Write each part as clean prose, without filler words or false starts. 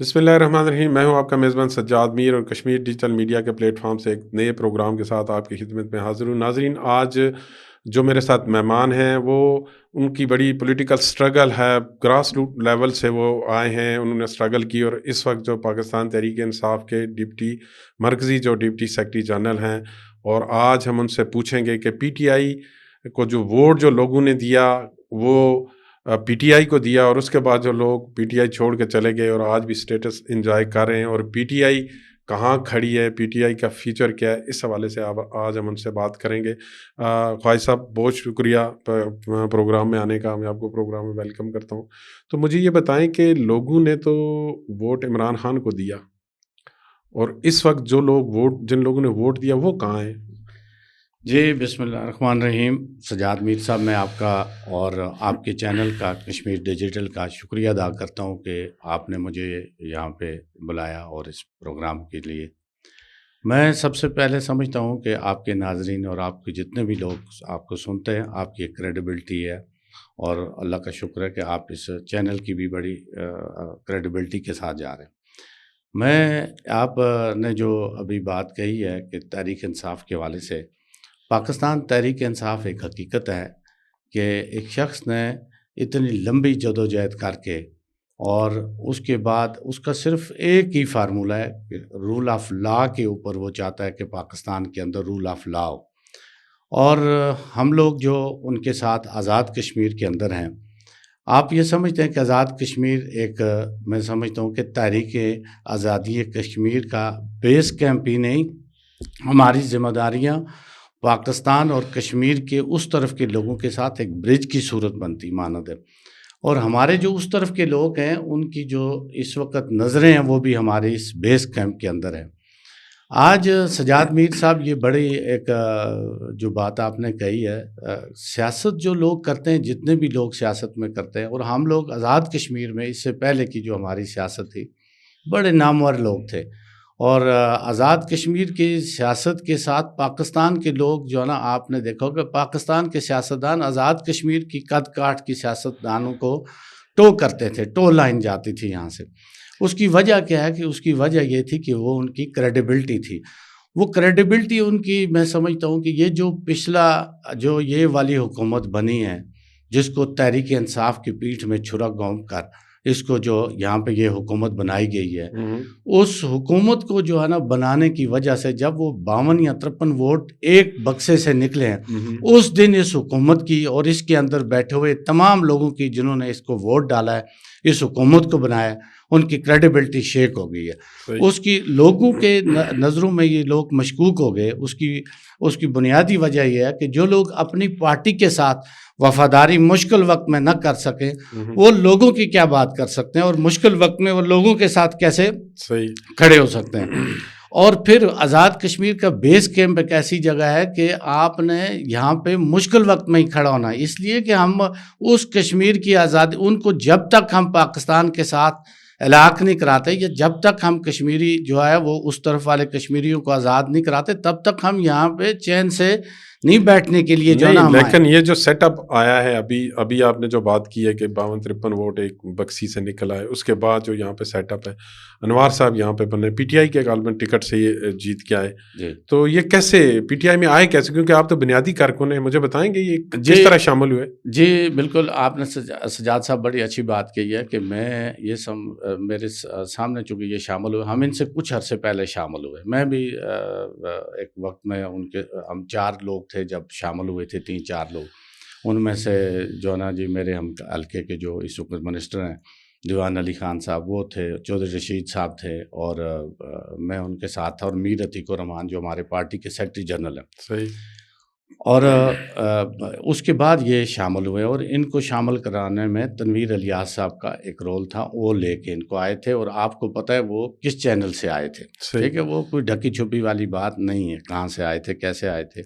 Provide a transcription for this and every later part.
بسم اللہ الرحمن الرحیم، میں ہوں آپ کا میزبان سجاد میر اور کشمیر ڈیجیٹل میڈیا کے پلیٹ فارم سے ایک نئے پروگرام کے ساتھ آپ کی خدمت میں حاضر ہوں۔ ناظرین، آج جو میرے ساتھ مہمان ہیں وہ ان کی بڑی پولیٹیکل سٹرگل ہے، گراس روٹ لیول سے وہ آئے ہیں، انہوں نے سٹرگل کی اور اس وقت جو پاکستان تحریک انصاف کے مرکزی ڈپٹی سیکرٹری جنرل ہیں، اور آج ہم ان سے پوچھیں گے کہ پی ٹی آئی کو جو ووٹ جو لوگوں نے دیا وہ پی ٹی آئی کو دیا، اور اس کے بعد جو لوگ پی ٹی آئی چھوڑ کے چلے گئے اور آج بھی اسٹیٹس انجوائے کر رہے ہیں، اور پی ٹی آئی کہاں کھڑی ہے، پی ٹی آئی کا فیوچر کیا ہے، اس حوالے سے آج ہم ان سے بات کریں گے۔ خواجہ صاحب، بہت شکریہ پروگرام میں آنے کا، میں آپ کو پروگرام میں ویلکم کرتا ہوں۔ تو مجھے یہ بتائیں کہ لوگوں نے تو ووٹ عمران خان کو دیا، اور اس وقت جن لوگوں نے ووٹ دیا وہ کہاں ہیں؟ جی، بسم اللہ الرحمن الرحیم۔ سجاد میر صاحب، میں آپ کا اور آپ کے چینل کا کشمیر ڈیجیٹل کا شکریہ ادا کرتا ہوں کہ آپ نے مجھے یہاں پہ بلایا اور اس پروگرام کے لیے میں سب سے پہلے سمجھتا ہوں کہ آپ کے ناظرین اور آپ کے جتنے بھی لوگ آپ کو سنتے ہیں، آپ کی ایک کریڈیبلٹی ہے، اور اللہ کا شکر ہے کہ آپ اس چینل کی بھی بڑی کریڈیبلٹی کے ساتھ جا رہے ہیں۔ میں آپ نے جو ابھی بات کہی ہے کہ تحریک انصاف کے حوالے سے، پاکستان تحریک انصاف ایک حقیقت ہے کہ ایک شخص نے اتنی لمبی جدوجہد کر کے، اور اس کے بعد اس کا صرف ایک ہی فارمولہ ہے کہ رول آف لا کے اوپر وہ چاہتا ہے کہ پاکستان کے اندر رول آف لا ہو، اور ہم لوگ جو ان کے ساتھ آزاد کشمیر کے اندر ہیں، آپ یہ سمجھتے ہیں کہ آزاد کشمیر ایک، میں سمجھتا ہوں کہ تحریک آزادی کشمیر کا بیس کیمپ ہی نہیں، ہماری ذمہ داریاں پاکستان اور کشمیر کے اس طرف کے لوگوں کے ساتھ ایک برج کی صورت بنتی مانند ہے، اور ہمارے جو اس طرف کے لوگ ہیں ان کی جو اس وقت نظریں ہیں وہ بھی ہمارے اس بیس کیمپ کے اندر ہیں۔ آج سجاد میر صاحب، یہ بڑی ایک جو بات آپ نے کہی ہے، سیاست جو لوگ کرتے ہیں، جتنے بھی لوگ سیاست میں کرتے ہیں، اور ہم لوگ آزاد کشمیر میں اس سے پہلے کی جو ہماری سیاست تھی، بڑے نامور لوگ تھے، اور آزاد کشمیر کی سیاست کے ساتھ پاکستان کے لوگ جو ہے نا، آپ نے دیکھا کہ پاکستان کے سیاستدان آزاد کشمیر کی قد کاٹ کی سیاستدانوں کو ٹو کرتے تھے، ٹو لائن جاتی تھی یہاں سے۔ اس کی وجہ کیا ہے کہ اس کی وجہ یہ تھی کہ وہ ان کی کریڈیبلٹی تھی، وہ کریڈیبلٹی ان کی، میں سمجھتا ہوں کہ یہ جو پچھلا جو یہ والی حکومت بنی ہے، جس کو تحریک انصاف کی پیٹھ میں چھرا گھونپ کر اس کو جو یہاں پہ یہ حکومت بنائی گئی ہے، اس حکومت کو جو ہے نا بنانے کی وجہ سے جب وہ 52 یا 53 ووٹ ایک بکسے سے نکلے ہیں، اس دن اس حکومت کی اور اس کے اندر بیٹھے ہوئے تمام لوگوں کی جنہوں نے اس کو ووٹ ڈالا ہے، اس حکومت کو بنایا ہے، ان کی کریڈیبلٹی شیک ہو گئی ہے۔ اس کی لوگوں کے نظروں میں یہ لوگ مشکوک ہو گئے۔ اس کی بنیادی وجہ یہ ہے کہ جو لوگ اپنی پارٹی کے ساتھ وفاداری مشکل وقت میں نہ کر سکیں، وہ لوگوں کی کیا بات کر سکتے ہیں، اور مشکل وقت میں وہ لوگوں کے ساتھ کیسے کھڑے ہو سکتے ہیں۔ اور پھر آزاد کشمیر کا بیس کیمپ ایک ایسی جگہ ہے کہ آپ نے یہاں پہ مشکل وقت میں ہی کھڑا ہونا ہے، اس لیے کہ ہم اس کشمیر کی آزادی، ان کو جب تک ہم پاکستان کے ساتھ علاق نہیں کراتے، یا جب تک ہم کشمیری جو ہے وہ اس طرف والے کشمیریوں کو آزاد نہیں کراتے، تب تک ہم یہاں پہ چین سے نہیں بیٹھنے کے لیے جو ہے نا ہم آئے۔ لیکن یہ جو سیٹ اپ آیا ہے ابھی آپ نے جو بات کی ہے کہ 52-53 ووٹ ایک بکسی سے نکل آئے، اس کے بعد جو یہاں پہ سیٹ اپ ہے، انوار صاحب یہاں پہ بنے پی ٹی آئی کے غالباً ٹکٹ سے یہ جیت کے آئے، تو یہ کیسے پی ٹی آئی میں آئے کیسے؟ کیونکہ آپ تو بنیادی کارکن ہیں، مجھے بتائیں گے یہ کس طرح شامل ہوئے؟ جی بالکل، آپ نے سجاد صاحب بڑی اچھی بات کہی ہے کہ میں یہ میرے سامنے چونکہ یہ شامل ہوئے، ہم ان سے کچھ عرصے پہلے شامل ہوئے، میں بھی ایک وقت میں ہم 4 لوگ تھے جب شامل ہوئے تھے، 3-4 لوگ، ان میں سے جو نا جی میرے ہم حلقے کے جو اس وقت منسٹر ہیں دیوان علی خان صاحب وہ تھے، چودھری رشید صاحب تھے، اور میں ان کے ساتھ تھا، اور میر عتیق الرحمان جو ہمارے پارٹی کے سیکرٹری جنرل ہیں۔ صحیح۔ اور اس کے بعد یہ شامل ہوئے، اور ان کو شامل کرانے میں تنویر الیاس صاحب کا ایک رول تھا، وہ لے کے ان کو آئے تھے، اور آپ کو پتہ ہے وہ کس چینل سے آئے تھے، ٹھیک ہے، وہ کوئی ڈھکی چھپی والی بات نہیں ہے، کہاں سے آئے تھے، کیسے آئے تھے۔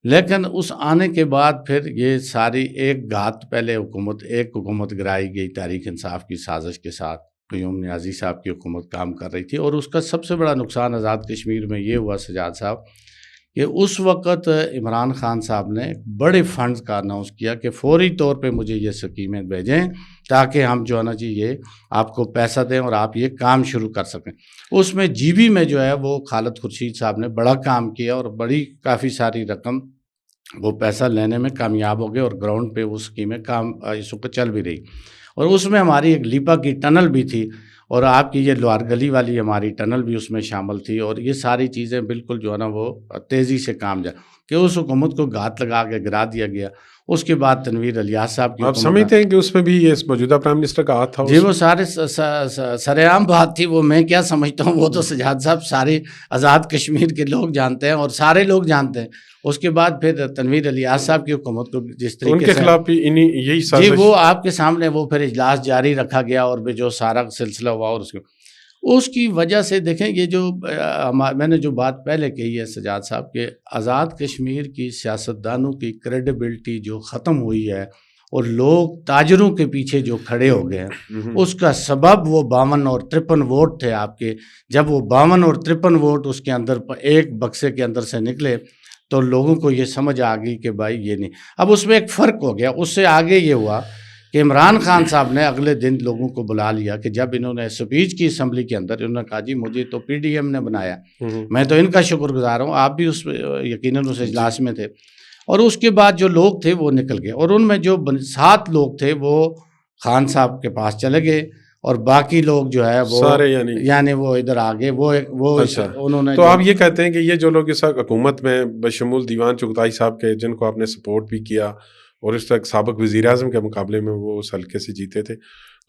لیکن اس آنے کے بعد پھر یہ ساری ایک گھات پہلے ایک حکومت گرائی گئی تحریک انصاف کی سازش کے ساتھ، قیوم نیازی صاحب کی حکومت کام کر رہی تھی، اور اس کا سب سے بڑا نقصان آزاد کشمیر میں یہ ہوا سجاد صاحب کہ اس وقت عمران خان صاحب نے بڑے فنڈز کا اناؤنس کیا کہ فوری طور پہ مجھے یہ اسکیمیں بھیجیں تاکہ ہم جو ہے نا جی یہ آپ کو پیسہ دیں اور آپ یہ کام شروع کر سکیں. اس میں جی بی میں جو ہے وہ خالد خورشید صاحب نے بڑا کام کیا اور بڑی کافی ساری رقم وہ پیسہ لینے میں کامیاب ہو گئے اور گراؤنڈ پہ وہ اسکیمیں کام اس وقت چل بھی رہی. اور اس میں ہماری ایک لیپا کی ٹنل بھی تھی اور آپ کی یہ لوہار گلی والی ہماری ٹنل بھی اس میں شامل تھی اور یہ ساری چیزیں بالکل جو ہے نا وہ تیزی سے کام جائے کہ اس حکومت کو گھات لگا کے گرا دیا گیا. اس کے بعد تنویر الیاس صاحب کی آپ سمجھتے ہیں کہ اس میں بھی یہ موجودہ پرائم منسٹر کا ہاتھ تھا؟ جی وہ سارے سرعام بات تھی. وہ میں کیا سمجھتا ہوں وہ تو سجاد صاحب سارے آزاد کشمیر کے لوگ جانتے ہیں اور سارے لوگ جانتے ہیں. اس کے بعد پھر تنویر الیاس صاحب کی حکومت کو جس طریقے سے ان کے خلاف بھی یہی سازش جی وہ آپ کے سامنے وہ پھر اجلاس جاری رکھا گیا اور جو سارا سلسلہ ہوا اور اس کی وجہ سے دیکھیں یہ جو میں نے جو بات پہلے کہی ہے سجاد صاحب کہ آزاد کشمیر کی سیاستدانوں کی کریڈیبلٹی جو ختم ہوئی ہے اور لوگ تاجروں کے پیچھے جو کھڑے ہو گئے ہیں اس کا سبب وہ 52 اور 53 ووٹ تھے آپ کے. جب وہ 52 اور 53 ووٹ اس کے اندر ایک بکسے کے اندر سے نکلے تو لوگوں کو یہ سمجھ آ گئی کہ بھائی یہ نہیں. اب اس میں ایک فرق ہو گیا. اس سے آگے یہ ہوا کہ عمران خان صاحب نے اگلے دن لوگوں کو بلا لیا کہ جب انہوں نے اسپیچ کی اسمبلی کے اندر انہوں نے کہا جی مجھے تو پی ڈی ایم نے بنایا, میں تو ان کا شکر گزار ہوں, آپ بھی اس یقیناً اس اجلاس میں تھے. اور اس کے بعد جو لوگ تھے وہ نکل گئے اور ان میں جو 7 لوگ تھے وہ خان صاحب کے پاس چلے گئے اور باقی لوگ جو ہے وہ سارے یعنی وہ ادھر آگے وہ انہوں نے. تو آپ یہ کہتے ہیں کہ یہ جو لوگ اس وقت حکومت میں بشمول دیوان چغتائی صاحب کے جن کو آپ نے سپورٹ بھی کیا اور اس وقت سابق وزیر اعظم کے مقابلے میں وہ اس حلقے سے جیتے تھے,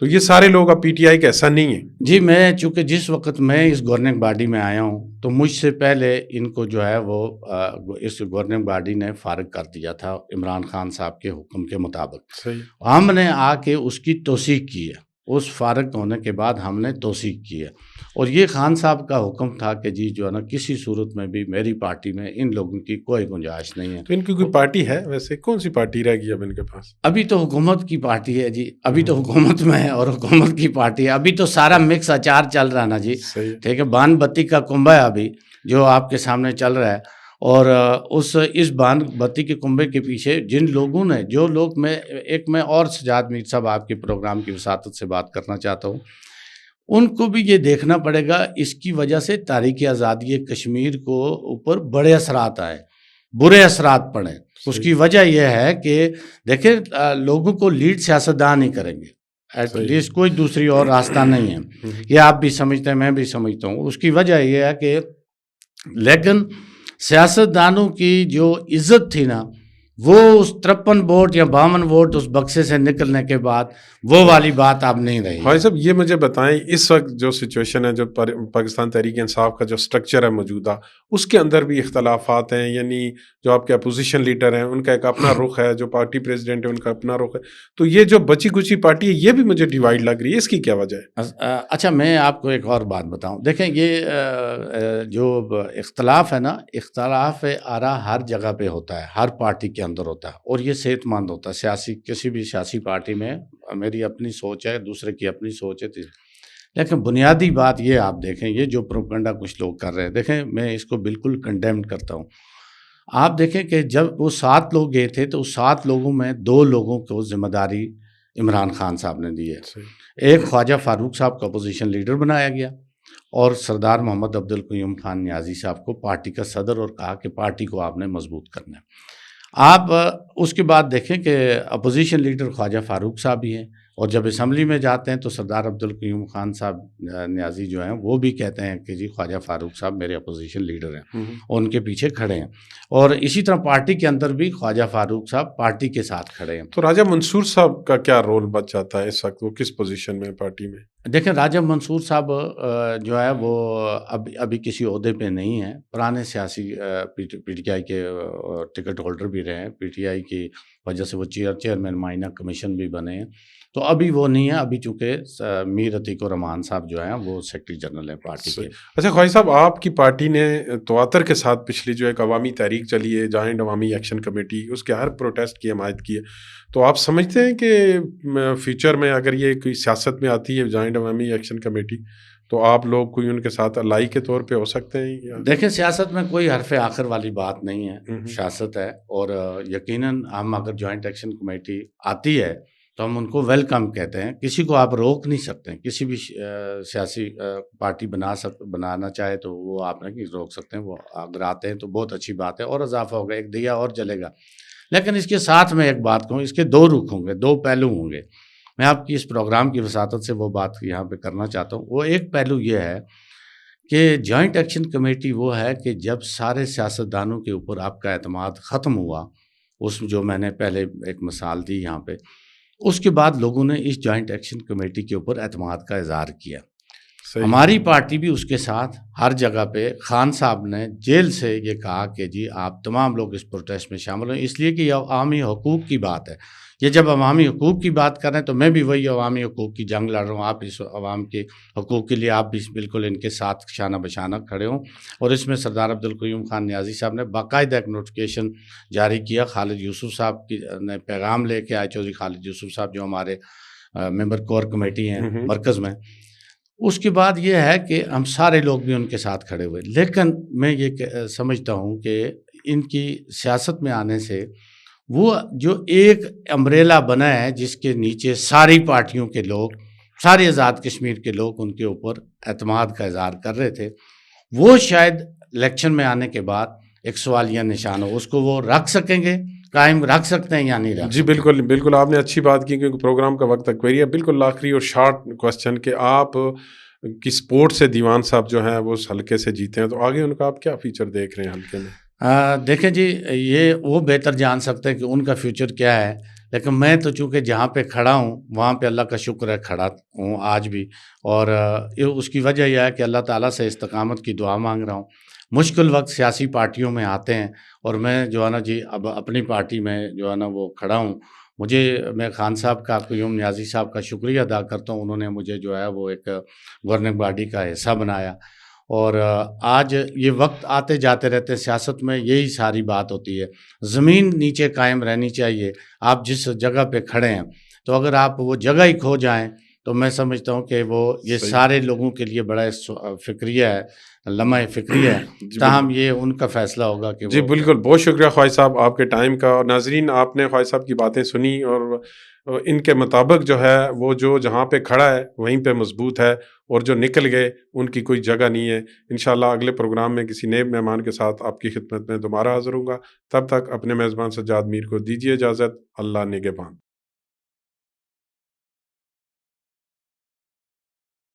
تو یہ سارے لوگ اب پی ٹی آئی کا ایسا نہیں ہے؟ جی میں چونکہ جس وقت میں اس گورننگ باڈی میں آیا ہوں تو مجھ سے پہلے ان کو جو ہے وہ اس گورننگ باڈی نے فارغ کر دیا تھا عمران خان صاحب کے حکم کے مطابق. ہم نے آ کے اس کی توثیق کی ہے. اس فارغ ہونے کے بعد ہم نے توثیق کی ہے اور یہ خان صاحب کا حکم تھا کہ جی جو ہے نا کسی صورت میں بھی میری پارٹی میں ان لوگوں کی کوئی گنجائش نہیں ہے. تو ان کی کوئی پارٹی ہے ویسے؟ کون سی پارٹی رہ گئی اب ان کے پاس؟ ابھی تو حکومت کی پارٹی ہے جی, ابھی تو حکومت میں ہے اور حکومت کی پارٹی ہے. ابھی تو سارا مکس اچار چل رہا ہے نا جی, ٹھیک ہے. بان بتی کا کنبہ ہے ابھی جو آپ کے سامنے چل رہا ہے اور اس بان بتی کے کنبے کے پیچھے جن لوگوں نے جو لوگ میں اور سجاد میر صاحب آپ کے پروگرام کی وساطت سے بات کرنا چاہتا ہوں, ان کو بھی یہ دیکھنا پڑے گا. اس کی وجہ سے تاریخ آزادی کشمیر کو اوپر بڑے اثرات آئے, برے اثرات پڑے. اس کی وجہ یہ ہے کہ دیکھیں لوگوں کو لیڈ سیاستدان ہی کریں گے, ایٹ لیسٹ کوئی دوسری اور راستہ نہیں ہے. یہ آپ بھی سمجھتے ہیں, میں بھی سمجھتا ہوں. اس کی وجہ یہ ہے کہ لیکن سیاستدانوں کی جو عزت تھی نا وہ اس 53 ووٹ یا 52 ووٹ اس بکسے سے نکلنے کے بعد وہ والی بات اب نہیں رہی. بھائی صاحب یہ مجھے بتائیں, اس وقت جو سچویشن ہے, جو پاکستان تحریک انصاف کا جو سٹرکچر ہے موجودہ, اس کے اندر بھی اختلافات ہیں. یعنی جو آپ کے اپوزیشن لیڈر ہیں ان کا ایک اپنا رخ ہے, جو پارٹی پریزیڈنٹ ہے ان کا اپنا رخ ہے. تو یہ جو بچی کچی پارٹی ہے یہ بھی مجھے ڈیوائیڈ لگ رہی ہے, اس کی کیا وجہ ہے؟ اچھا میں آپ کو ایک اور بات بتاؤں. دیکھیں یہ جو اختلاف ہے نا, اختلاف آرا ہر جگہ پہ ہوتا ہے, ہر پارٹی کے اندر ہوتا ہے اور یہ صحت مند ہوتا ہے. کسی بھی سیاسی پارٹی میں میری اپنی سوچ ہے, دوسرے کی اپنی سوچ ہے, لیکن بنیادی بات یہ آپ دیکھیں یہ جو پروپیگنڈا کچھ لوگ کر رہے ہیں, دیکھیں میں اس کو بالکل کنڈیم کرتا ہوں. آپ دیکھیں کہ جب وہ 7 لوگ گئے تھے تو 7 لوگوں میں 2 لوگوں کو ذمہ داری عمران خان صاحب نے دی ہے. ایک خواجہ فاروق صاحب کو اپوزیشن لیڈر بنایا گیا اور سردار محمد عبدالقیوم خان نیازی صاحب کو پارٹی کا صدر, اور کہا کہ پارٹی کو آپ نے مضبوط کرنا ہے. آپ اس کے بعد دیکھیں کہ اپوزیشن لیڈر خواجہ فاروق صاحب ہی ہیں اور جب اسمبلی میں جاتے ہیں تو سردار عبدالقیوم خان صاحب نیازی جو ہیں وہ بھی کہتے ہیں کہ جی خواجہ فاروق صاحب میرے اپوزیشن لیڈر ہیں اور ان کے پیچھے کھڑے ہیں. اور اسی طرح پارٹی کے اندر بھی خواجہ فاروق صاحب پارٹی کے ساتھ کھڑے ہیں. تو راجہ منصور صاحب کا کیا رول بچ جاتا ہے اس وقت, وہ کس پوزیشن میں پارٹی میں؟ دیکھیں راجہ منصور صاحب جو ہے وہ ابھی کسی عہدے پہ نہیں ہیں. پرانے سیاسی پی ٹی آئی کے ٹکٹ ہولڈر بھی رہے ہیں, پی ٹی آئی کی وجہ سے وہ چیئرمین معینہ کمیشن بھی بنے ہیں. تو ابھی وہ نہیں ہے, ابھی چونکہ میر عتیق الرحمان صاحب جو ہیں وہ سیکرٹری جنرل ہیں پارٹی کے. اچھا خواجہ صاحب, آپ کی پارٹی نے تواتر کے ساتھ پچھلی جو ایک عوامی تحریک چلی ہے, جوائنٹ عوامی ایکشن کمیٹی, اس کے ہر پروٹیسٹ کی حمایت کی ہے. تو آپ سمجھتے ہیں کہ فیوچر میں اگر یہ کوئی سیاست میں آتی ہے جوائنٹ عوامی ایکشن کمیٹی تو آپ لوگ کوئی ان کے ساتھ الائی کے طور پہ ہو سکتے ہیں یا؟ دیکھیں سیاست میں کوئی حرف آخر والی بات نہیں ہے، سیاست ہے، اور یقیناً ہم اگر جوائنٹ ایکشن کمیٹی آتی ہے تو ہم ان کو ویلکم کہتے ہیں. کسی کو آپ روک نہیں سکتے، کسی بھی سیاسی پارٹی بنانا چاہے تو وہ آپ نہیں روک سکتے ہیں. وہ اگر آتے ہیں تو بہت اچھی بات ہے اور اضافہ ہوگا، ایک دیا اور جلے گا. لیکن اس کے ساتھ میں ایک بات کہوں، اس کے دو رخ ہوں گے، دو پہلو ہوں گے. میں آپ کی اس پروگرام کی وساطت سے وہ بات یہاں پہ کرنا چاہتا ہوں. وہ ایک پہلو یہ ہے کہ جوائنٹ ایکشن کمیٹی وہ ہے کہ جب سارے سیاستدانوں کے اوپر آپ کا اعتماد ختم ہوا، اس جو میں نے پہلے ایک مثال دی یہاں پہ، اس کے بعد لوگوں نے اس جوائنٹ ایکشن کمیٹی کے اوپر اعتماد کا اظہار کیا. صحیح. ہماری پارٹی بھی اس کے ساتھ ہر جگہ پہ، خان صاحب نے جیل سے یہ کہا کہ جی آپ تمام لوگ اس پروٹیسٹ میں شامل ہوں، اس لیے کہ یہ عوامی حقوق کی بات ہے. یہ جب عوامی حقوق کی بات کر رہے ہیں تو میں بھی وہی عوامی حقوق کی جنگ لڑ رہا ہوں. آپ اس عوام کے حقوق کے لیے آپ بھی بالکل ان کے ساتھ شانہ بشانہ کھڑے ہوں. اور اس میں سردار عبدالقیوم خان نیازی صاحب نے باقاعدہ ایک نوٹیفیکیشن جاری کیا. خالد یوسف صاحب کی نے پیغام لے کے آئے، چودھری خالد یوسف صاحب جو ہمارے ممبر کور کمیٹی ہیں مرکز میں. اس کے بعد یہ ہے کہ ہم سارے لوگ بھی ان کے ساتھ کھڑے ہوئے. لیکن میں یہ سمجھتا ہوں کہ ان کی سیاست میں آنے سے وہ جو ایک امبریلا بنا ہے جس کے نیچے ساری پارٹیوں کے لوگ، سارے آزاد کشمیر کے لوگ ان کے اوپر اعتماد کا اظہار کر رہے تھے، وہ شاید الیکشن میں آنے کے بعد ایک سوالیہ نشان ہو. اس کو وہ رکھ سکیں گے، قائم رکھ سکتے ہیں یا نہیں رکھ جی سکتے؟ بالکل بالکل، آپ نے اچھی بات کی کیونکہ پروگرام کا وقت تک ہے. بالکل آخری اور شارٹ کوسچن کہ آپ کی سپورٹ سے دیوان صاحب جو ہیں وہ اس حلقے سے جیتے ہیں، تو آگے ان کا آپ کیا فیچر دیکھ رہے ہیں حلقے میں؟ دیکھیں جی، یہ وہ بہتر جان سکتے ہیں کہ ان کا فیوچر کیا ہے. لیکن میں تو چونکہ جہاں پہ کھڑا ہوں وہاں پہ اللہ کا شکر ہے کھڑا ہوں آج بھی. اور اس کی وجہ یہ ہے کہ اللہ تعالیٰ سے استقامت کی دعا مانگ رہا ہوں. مشکل وقت سیاسی پارٹیوں میں آتے ہیں اور میں جو ہے نا جی اب اپنی پارٹی میں جو ہے نا وہ کھڑا ہوں. میں خان صاحب کا، قیوم نیازی صاحب کا شکریہ ادا کرتا ہوں. انہوں نے مجھے جو ہے وہ ایک گورننگ باڈی کا حصہ بنایا. اور آج یہ وقت آتے جاتے رہتے، سیاست میں یہی ساری بات ہوتی ہے. زمین نیچے قائم رہنی چاہیے. آپ جس جگہ پہ کھڑے ہیں تو اگر آپ وہ جگہ ہی کھو جائیں تو میں سمجھتا ہوں کہ وہ یہ سارے لوگوں کے لیے بڑا فکریہ ہے، لمحہ فکریہ ہے. تاہم یہ ان کا فیصلہ ہوگا کہ جی بالکل. بہت شکریہ خواجہ صاحب آپ کے ٹائم کا. اور ناظرین، آپ نے خواجہ صاحب کی باتیں سنی اور ان کے مطابق جو ہے وہ جو جہاں پہ کھڑا ہے وہیں پہ مضبوط ہے، اور جو نکل گئے ان کی کوئی جگہ نہیں ہے. انشاءاللہ اگلے پروگرام میں کسی نئے مہمان کے ساتھ آپ کی خدمت میں دوبارہ حاضر ہوں گا. تب تک اپنے میزبان سجاد میر کو دیجیے اجازت. اللہ نگہبان.